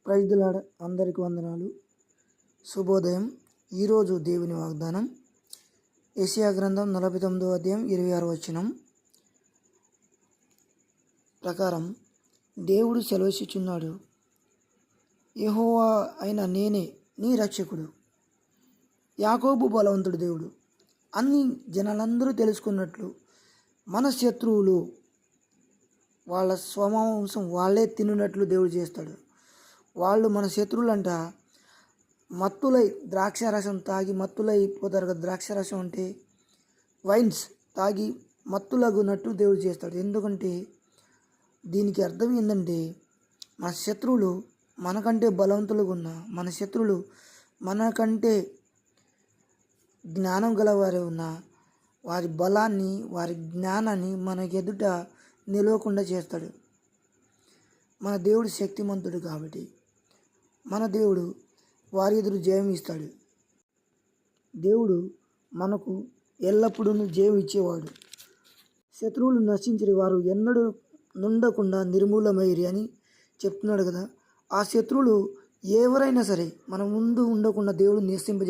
Praise the lord. అందరికి వందనాలు. శుభోదయం. ఈరోజు దేవుని వాగ్దానం యెషయా గ్రంథం 49వ అధ్యాయం 26వ వచనం ప్రకారం దేవుడు సెలవిచ్చుచున్నాడు, యెహోవా అయిన నేనే నీ రక్షకుడు, యాకోబు బలవంతుడు దేవుడు. అన్ని జనాలందరూ తెలుసుకున్నట్లు మన శత్రువులు వాళ్ళ స్వమాంసం వాళ్ళే తిన్నట్లు దేవుడు చేస్తాడు. వాళ్ళు మన శత్రువులంట మత్తులై ద్రాక్షారసం తాగి మత్తులైపోతారు కదా. ద్రాక్షారసం అంటే వైన్స్ తాగి మత్తులగునట్టు దేవుడు చేస్తాడు. ఎందుకంటే దీనికి అర్థం ఏంటంటే మన శత్రువులు మనకంటే బలవంతులుగా ఉన్న మన శత్రువులు మనకంటే జ్ఞానం గలవారే ఉన్న వారి బలాన్ని వారి జ్ఞానాన్ని మనకి ఎదుట నిలవకుండా చేస్తాడు. మన దేవుడు శక్తిమంతుడు కాబట్టి మన దేవుడు వారి ఎదురు జయం ఇస్తాడు. దేవుడు మనకు ఎల్లప్పుడూ జయం ఇచ్చేవాడు. శత్రువులు నశించని వారు ఎన్నడూ నుండకుండా నిర్మూలమైరి అని చెప్తున్నాడు కదా. ఆ శత్రువులు ఎవరైనా సరే మన ముందు ఉండకుండా దేవుడు నిశ్చింపజే